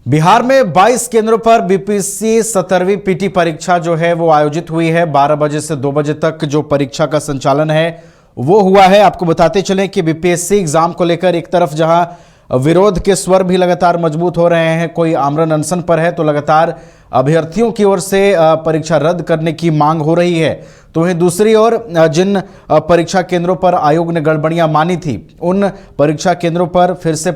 बिहार में 22 केंद्रों पर बीपीएससी 17वीं पीटी परीक्षा जो है वो आयोजित हुई है। 12 बजे से 2 बजे तक जो परीक्षा का संचालन है वो हुआ है। आपको बताते चलें कि बीपीएससी एग्जाम को लेकर एक तरफ जहां विरोध के स्वर भी लगातार मजबूत हो रहे हैं, कोई आमरण अनशन पर है, तो लगातार अभ्यर्थियों की ओर से परीक्षा रद्द करने की मांग हो रही है। तो वहीं दूसरी ओर जिन परीक्षा केंद्रों पर आयोग ने गड़बड़ियां मानी थी उन परीक्षा केंद्रों पर फिर से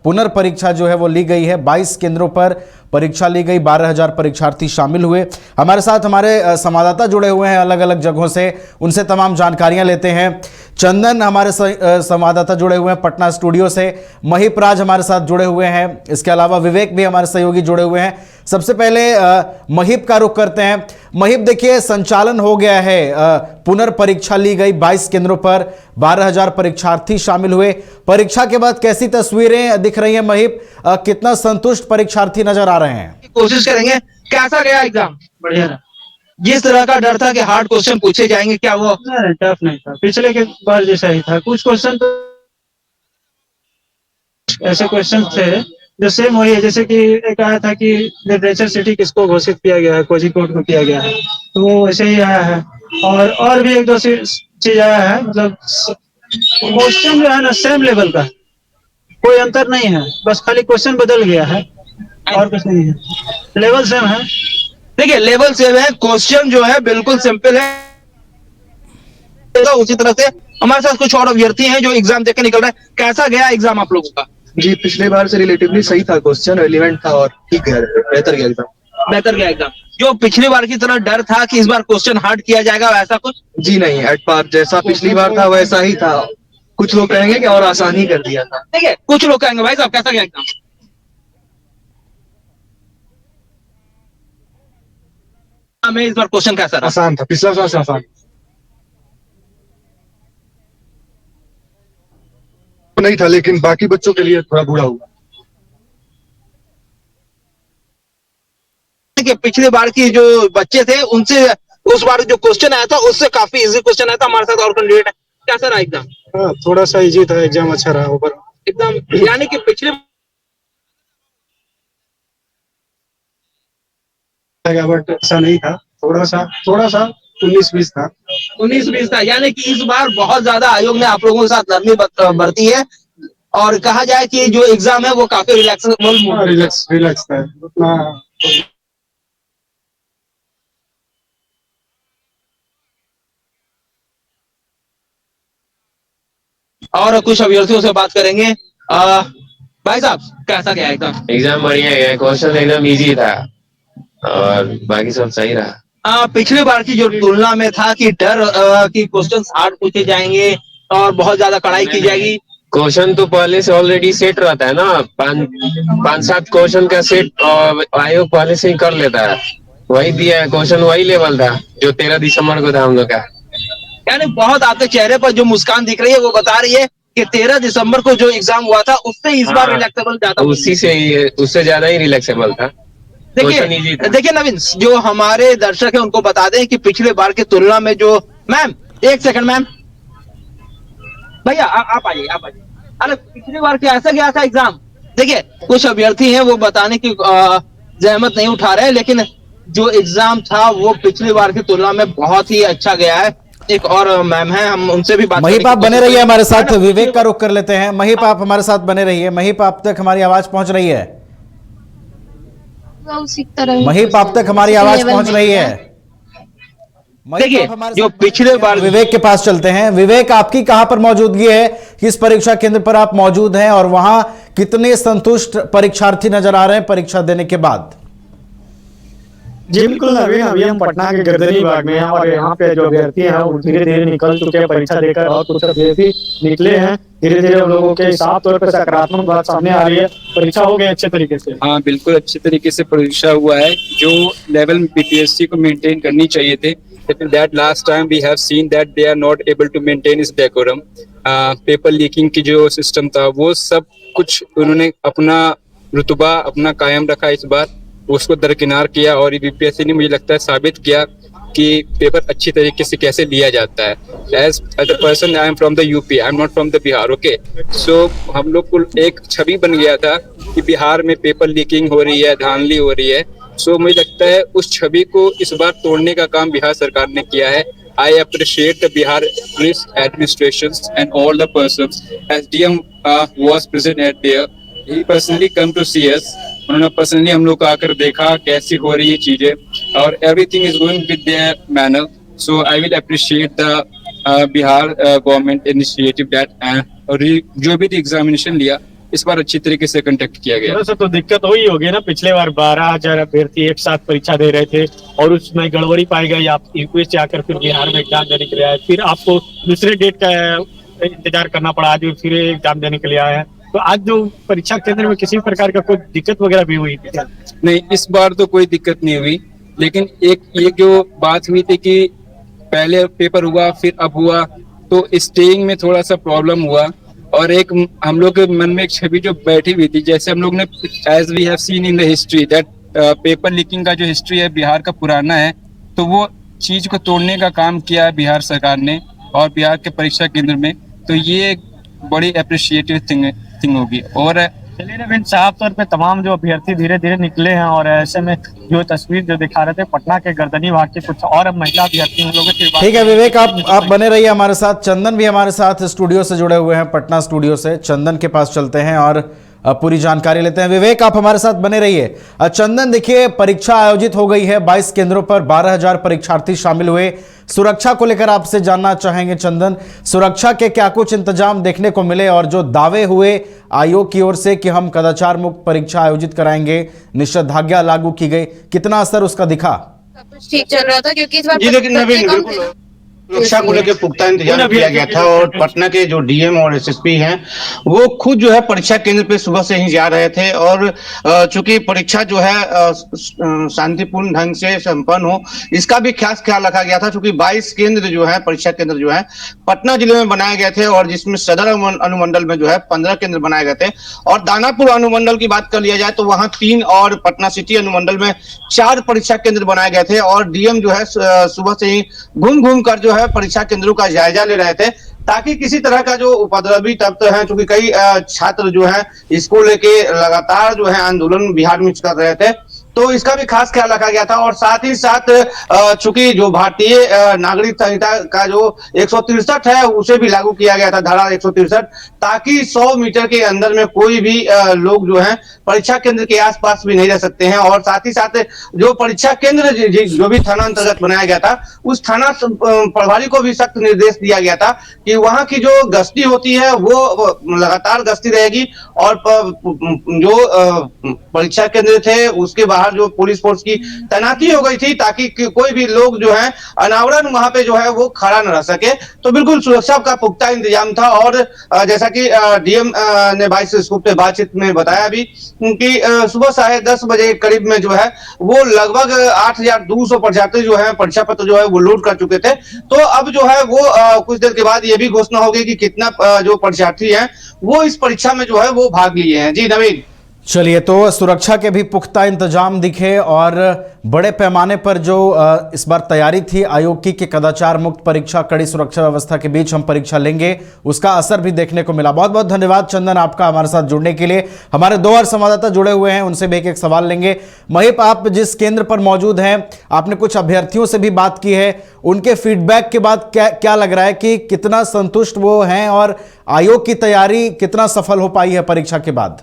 पुनर्परीक्षा जो है वो ली गई है। 22 केंद्रों पर परीक्षा ली गई, 12,000 परीक्षार्थी शामिल हुए। हमारे साथ हमारे संवाददाता जुड़े हुए हैं अलग अलग जगहों से, उनसे तमाम जानकारियां लेते हैं। चंदन हमारे संवाददाता जुड़े हुए हैं पटना स्टूडियो से, महिप राज हमारे साथ जुड़े हुए हैं, इसके अलावा विवेक भी हमारे सहयोगी जुड़े हुए हैं। सबसे पहले महिप का रुख करते हैं। महिप, देखिए संचालन हो गया है, पुनर्परीक्षा ली गई, 22 केंद्रों पर 12,000 परीक्षार्थी शामिल हुए। परीक्षा के बाद कैसी तस्वीरें दिख रही हैं महिप? कितना संतुष्ट परीक्षार्थी नजर आ रहे हैं? कोशिश करेंगे। कैसा गया एग्जाम? बढ़िया रहा। जिस तरह का डर था कि हार्ड क्वेश्चन पूछे जाएंगे, क्या वो टफ नहीं था, पिछले के बार जैसा ही था। कुछ क्वेश्चन तो ऐसे क्वेश्चन थे जो सेम वही है, जैसे कि एक आया था कि लिटरेचर सिटी किसको घोषित किया गया है, कोझिकोड को किया गया है, तो वो वैसे ही आया है। और भी एक दो चीज आया है, मतलब क्वेश्चन जो है ना सेम लेवल का, कोई अंतर नहीं है, बस खाली क्वेश्चन बदल गया है और कुछ नहीं है, लेवल सेम है। देखिए लेवल सेम है, क्वेश्चन जो है बिल्कुल सिंपल है। उसी तरह से हमारे साथ कुछ और अभ्यर्थी हैं जो एग्जाम देकर निकल रहे हैं। कैसा गया एग्जाम आप लोगों का? जी, पिछले बार से रिलेटिवली सही था, क्वेश्चन एलिमेंट था और ठीक गया, बेहतर गया एग्जाम। बेहतर गया एग्जाम। जो पिछली बार की तरह डर था कि इस बार क्वेश्चन हार्ड किया जाएगा, वैसा कुछ? जी नहीं, एट पार जैसा पिछली बार था वैसा ही था। कुछ लोग कहेंगे कि और आसान ही कर दिया था। ठीक है, कुछ लोग कहेंगे भाई साहब कैसा गया एग्जाम? हमें इस बार क्वेश्चन कैसा रहा? आसान था, पिछला साल से आसान नहीं था, लेकिन बाकी बच्चों के लिए थोड़ा बुरा हुआ। देखिए पिछली बार की जो बच्चे थे उनसे उस बार जो क्वेश्चन आया था उससे काफी इजी क्वेश्चन आया था। हमारे साथ और कैंडिडेट है, कैसा रहा एग्जाम? हाँ, थोड़ा सा इजी था, एग्जाम अच्छा रहा ऊपर एकदम, यानी कि पिछले बट ऐसा नहीं था, थोड़ा सा 19-20 था। 19-20 था, यानी कि इस बार बहुत ज्यादा आयोग ने आप लोगों के साथ नरमी बरती है और कहा जाए कि जो एग्जाम है वो काफी रिलैक्सेबल रिलैक्स था उतना। और कुछ अभ्यर्थियों से बात करेंगे। भाई साहब कैसा गया एग्जाम? एग्जाम बढ़िया गया, क्वेश्चन एकदम इजी था और बाकी सब सही रहा। पिछली बार की जो तुलना में था कि डर कि क्वेश्चन हार्ड पूछे जाएंगे और बहुत ज्यादा कड़ाई की जाएगी। क्वेश्चन तो पहले से ऑलरेडी सेट रहता है ना, 5-7 क्वेश्चन का सेट आयोग पहले से ही कर लेता है। वही दिया है, क्वेश्चन वही लेवल था जो 13 दिसंबर को था हम लोग का। यानी बहुत आपके चेहरे पर जो मुस्कान दिख रही है वो बता रही है कि 13 दिसंबर को जो एग्जाम हुआ था उससे इस बार रिलैक्सेबल ज्यादा, उससे ज्यादा ही रिलैक्सेबल था। देखिए नवीन, जो हमारे दर्शक है उनको बता दें कि पिछले बार की तुलना में जो मैम, एक सेकंड मैम, भैया आप आइए। अरे पिछली बार कैसा गया था एग्जाम? देखिए कुछ अभ्यर्थी हैं वो बताने की जहमत नहीं उठा रहे, लेकिन जो एग्जाम था वो पिछली बार की तुलना में बहुत ही अच्छा गया है। एक और मैम है, हम उनसे भी बात करेंगे। महिप आप बने रहिए हमारे साथ, विवेक का रुख कर लेते हैं। महिप आप हमारे साथ बने रहिए। महिप आप तक हमारी आवाज पहुंच रही है? महिप आप तक हमारी आवाज पहुंच रही है? देखिए जो पिछले बार, विवेक के पास चलते हैं। विवेक, आपकी कहां पर मौजूदगी है? किस परीक्षा केंद्र पर आप मौजूद हैं और वहां कितने संतुष्ट परीक्षार्थी नजर आ रहे हैं परीक्षा देने के बाद? जी बिल्कुल नवीन, अभी हम पटना के गर्दनी बाग में हैं और यहाँ पे जो अभ्यर्थी हैं वो धीरे धीरे निकल चुके हैं परीक्षा देकर, और कुछ अभ्यर्थी निकले हैं। धीरे धीरे उन लोगों के साफ तौर पर सकारात्मक बात सामने आ रही है। परीक्षा हो गई अच्छे तरीके से? हाँ बिल्कुल अच्छे तरीके से परीक्षा हुआ है। जो लेवल बीपीएससी को मेंटेन करनी चाहिए थे, लेकिन that last time we have seen that they are not able to maintain इस डेकोरम। पेपर लीकिंग की जो सिस्टम था वो सब कुछ उन्होंने अपना रुतबा अपना कायम रखा, इस बार उसको दरकिनार किया और बीपीएससी ने मुझे लगता है साबित किया कि पेपर अच्छी तरीके से कैसे लिया जाता है। As a person I am from the UP, I am not from the Bihar, okay. So हम लोग को एक छवि बन गया था कि बिहार में पेपर लीकिंग हो रही है, धांधली हो रही है। सो मुझे लगता है उस छवि को इस बार तोड़ने का काम बिहार सरकार ने किया है। I appreciate the Bihar police administrations and all the persons. As DM was present at there, he personally come to see us. उन्होंने पर्सनली हम लोग को आकर देखा कैसी हो रही है चीजें, और everything is going with their manner. So I will appreciate the Bihar government initiative that और जो भी एग्जामिनेशन लिया इस बार अच्छी तरीके से कंडक्ट किया गया। थोड़ा सा तो दिक्कत हो ही होगी ना, पिछले बार 12,000 अभ्यर्थी एक साथ परीक्षा दे रहे थे और उसमें गड़बड़ी पाई गई, आप यूपी से आकर फिर बिहार में एग्जाम देने के लिए आए, फिर आपको दूसरे डेट का इंतजार करना पड़ा, आज भी फिर एग्जाम देने के लिए आए हैं। तो आज जो परीक्षा केंद्र में किसी प्रकार का कोई दिक्कत वगैरह भी हुई थी क्या? नहीं, इस बार तो कोई दिक्कत नहीं हुई, लेकिन एक ये जो बात हुई थी कि पहले पेपर हुआ फिर अब हुआ, तो स्टेइंग में थोड़ा सा प्रॉब्लम हुआ, और एक हम लोग के मन में एक छवि जो बैठी हुई थी, जैसे हम लोग ने as we have seen in the history that paper leaking का जो हिस्ट्री है बिहार का पुराना है, तो वो चीज को तोड़ने का काम किया है बिहार सरकार ने और बिहार के परीक्षा केंद्र में, तो ये एक बड़ी अप्रिशिएटिव थिंग होगी। और चलिए नवीन, साफ तौर पे तमाम जो अभ्यर्थी धीरे धीरे निकले हैं, और ऐसे में जो तस्वीर जो दिखा रहे थे पटना के गर्दनी भाग के कुछ और अब महिला अभ्यर्थी हम लोगों की ठीक है विवेक, आप बने रहिए हमारे साथ। चंदन भी हमारे साथ स्टूडियो से जुड़े हुए हैं, पटना स्टूडियो से। चंदन के पास चलते हैं और पूरी जानकारी लेते हैं। विवेक, आप हमारे साथ बने रहिए। चंदन, देखिए परीक्षा आयोजित हो गई है, 22 केंद्रों पर 12,000 परीक्षार्थी शामिल हुए। सुरक्षा को लेकर आपसे जानना चाहेंगे चंदन, सुरक्षा के क्या कुछ इंतजाम देखने को मिले, और जो दावे हुए आयोग की ओर से कि हम कदाचार मुक्त परीक्षा आयोजित कराएंगे, निषेधाज्ञा लागू की गई, कितना असर उसका दिखा? सब कुछ ठीक चल रहा था क्योंकि इस बार जी लेकिन नवीन, बिल्कुल सुरक्षा को लेकर पुख्ता इंतजाम किया गया था, और पटना के जो डीएम और एसएसपी हैं वो खुद जो है परीक्षा केंद्र पे सुबह से ही जा रहे थे, और चूंकि परीक्षा जो है शांतिपूर्ण ढंग से संपन्न हो इसका भी खास ख्याल रखा गया था। चूंकि 22 केंद्र जो है परीक्षा केंद्र जो है पटना जिले में बनाए गए थे, और जिसमें सदर अनुमंडल में जो है 15 केंद्र बनाए गए थे, और दानापुर अनुमंडल की बात कर लिया जाए तो वहां 3 और पटना सिटी अनुमंडल में 4 परीक्षा केंद्र बनाए गए थे। और डीएम जो है सुबह से ही घूम कर जो है परीक्षा केंद्रों का जायजा ले रहे थे, ताकि किसी तरह का जो उपद्रवी तत्व है, क्योंकि कई छात्र जो है इसको लेके लगातार जो है आंदोलन बिहार में कर रहे थे, तो इसका भी खास ख्याल रखा गया था। और साथ ही साथ चूंकि जो भारतीय नागरिक संहिता का जो 163 है उसे भी लागू किया गया था, धारा 163, ताकि 100 मीटर के अंदर में कोई भी लोग जो है परीक्षा केंद्र के आसपास भी नहीं रह सकते हैं। और साथ ही साथ जो परीक्षा केंद्र जो भी थाना अंतर्गत बनाया गया था, उस थाना प्रभारी को भी सख्त निर्देश दिया गया था कि वहां की जो गश्ती होती है वो लगातार गश्ती रहेगी, और जो परीक्षा केंद्र थे उसके बाहर जो पुलिस फोर्स की तैनाती हो गई थी, ताकि कोई भी लोग जो है अनावरण वहां पे जो है वो खड़ा न रह सके। तो बिल्कुल सुरक्षा का पुख्ता इंतजाम था। और जैसा कि डीएम ने 22 स्कूप पे बातचीत में बताया भी कि सुबह 10:30 बजे करीब में जो है वो लगभग 8,200 परीक्षार्थी जो है परीक्षा पत्र जो है वो लोड कर चुके थे। तो अब जो है वो कुछ देर के बाद ये भी घोषणा होगी कि कितना जो परीक्षार्थी हैं वो इस परीक्षा में जो है वो भाग लिए हैं। जी नवीन। चलिए, तो सुरक्षा के भी पुख्ता इंतजाम दिखे, और बड़े पैमाने पर जो इस बार तैयारी थी आयोग की कि कदाचार मुक्त परीक्षा, कड़ी सुरक्षा व्यवस्था के बीच हम परीक्षा लेंगे, उसका असर भी देखने को मिला। बहुत बहुत धन्यवाद चंदन आपका हमारे साथ जुड़ने के लिए। हमारे 2 और संवाददाता जुड़े हुए हैं, उनसे भी एक सवाल लेंगे। महिप, आप जिस केंद्र पर मौजूद हैं, आपने कुछ अभ्यर्थियों से भी बात की है, उनके फीडबैक के बाद क्या लग रहा है कि कितना संतुष्ट वो हैं, और आयोग की तैयारी कितना सफल हो पाई है परीक्षा के बाद?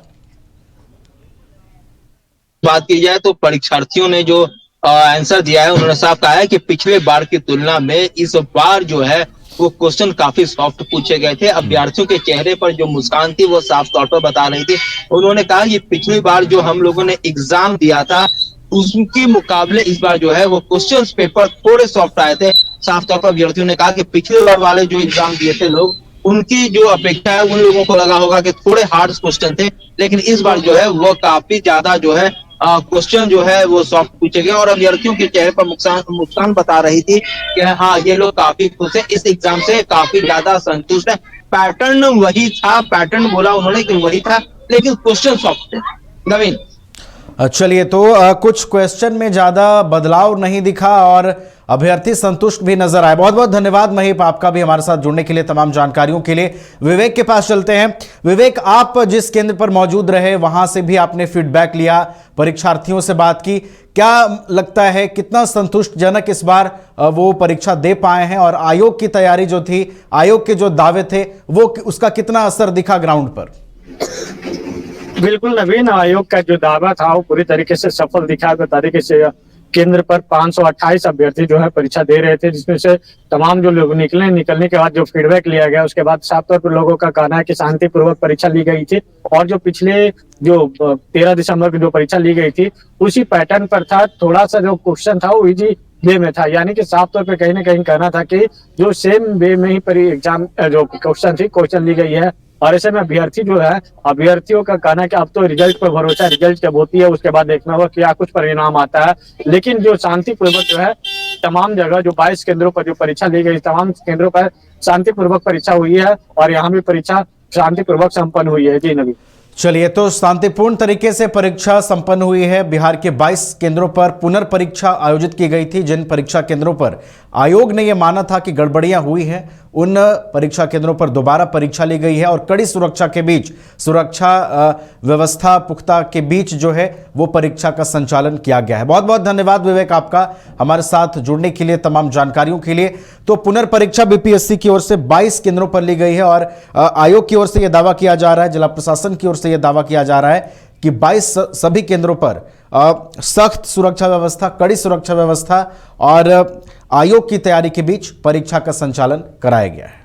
बात की जाए तो परीक्षार्थियों ने जो आंसर दिया है उन्होंने साफ कहा है कि पिछले बार की तुलना में इस बार जो है वो क्वेश्चन काफी सॉफ्ट पूछे गए थे। अभ्यर्थियों के चेहरे पर जो मुस्कान थी वो साफ तौर पर बता रही थी। उन्होंने कहा कि पिछली बार जो हम लोगों ने एग्जाम दिया था उसके मुकाबले इस बार जो है वो क्वेश्चन पेपर थोड़े सॉफ्ट आए थे। साफ तौर पर अभ्यर्थियों ने कहा कि पिछले बार वाले जो एग्जाम दिए थे लोग, उनकी जो अपेक्षा है उन लोगों को लगा होगा कि थोड़े हार्ड क्वेश्चन थे, लेकिन इस बार जो है वो काफी ज्यादा जो है क्वेश्चन जो है वो सॉफ्ट पूछे गए। और अभ्यर्थियों के चेहरे पर मुस्कान बता रही थी कि हाँ ये लोग काफी खुश है, इस एग्जाम से काफी ज्यादा संतुष्ट है। पैटर्न वही था, पैटर्न बोला उन्होंने कि वही था, लेकिन क्वेश्चन सॉफ्ट थे। नवीन। चलिए, तो कुछ क्वेश्चन में ज्यादा बदलाव नहीं दिखा, और अभ्यर्थी संतुष्ट भी नजर आए। बहुत बहुत धन्यवाद महीप, आपका भी हमारे साथ जुड़ने के लिए, तमाम जानकारियों के लिए। विवेक के पास चलते हैं। विवेक, आप जिस केंद्र पर मौजूद रहे वहां से भी आपने फीडबैक लिया, परीक्षार्थियों से बात की, क्या लगता है कितना संतुष्टजनक इस बार वो परीक्षा दे पाए हैं, और आयोग की तैयारी जो थी, आयोग के जो दावे थे, वो उसका कितना असर दिखा ग्राउंड पर? बिल्कुल नवीन, आयोग का जो दावा था वो पूरी तरीके से सफल दिखा। तरीके से केंद्र पर 528 अभ्यर्थी जो है परीक्षा दे रहे थे, जिसमें से तमाम जो लोग निकलने के बाद जो फीडबैक लिया गया, उसके बाद साफ तौर पर लोगों का कहना है कि शांतिपूर्वक परीक्षा ली गई थी, और जो पिछले जो 13 दिसंबर की जो परीक्षा ली गई थी उसी पैटर्न पर था। थोड़ा सा जो क्वेश्चन था वो इजी वे में था, यानी कि साफ तौर पर कहीं ना कहीं कहना था कि जो सेम वे में ही एग्जाम जो क्वेश्चन ली गई है। और ऐसे में अभ्यर्थी जो है, अभ्यर्थियों का कहना है कि अब तो रिजल्ट पर भरोसा, रिजल्ट जब होती है उसके बाद देखना होगा क्या कुछ परिणाम आता है। लेकिन जो शांतिपूर्वक जो है तमाम जगह जो 22 केंद्रों पर जो परीक्षा ली गई, तमाम केंद्रों पर शांतिपूर्वक परीक्षा हुई है, और यहाँ भी परीक्षा शांतिपूर्वक संपन्न हुई है। जी नवीन। चलिए, तो शांतिपूर्ण तरीके से परीक्षा संपन्न हुई है। बिहार के 22 केंद्रों पर पुनर्परीक्षा आयोजित की गई थी। जिन परीक्षा केंद्रों पर आयोग ने यह माना था कि गड़बड़ियां हुई हैं, उन परीक्षा केंद्रों पर दोबारा परीक्षा ली गई है, और कड़ी सुरक्षा के बीच, सुरक्षा व्यवस्था पुख्ता के बीच जो है वो परीक्षा का संचालन किया गया है। बहुत बहुत धन्यवाद विवेक आपका हमारे साथ जुड़ने के लिए, तमाम जानकारियों के लिए। तो पुनर्परीक्षा बीपीएससी की ओर से 22 केंद्रों पर ली गई है, और आयोग की ओर से यह दावा किया जा रहा है, जिला प्रशासन की ओर से यह दावा किया जा रहा है कि 22 सभी केंद्रों पर सख्त सुरक्षा व्यवस्था, कड़ी सुरक्षा व्यवस्था और आयोग की तैयारी के बीच परीक्षा का संचालन कराया गया है।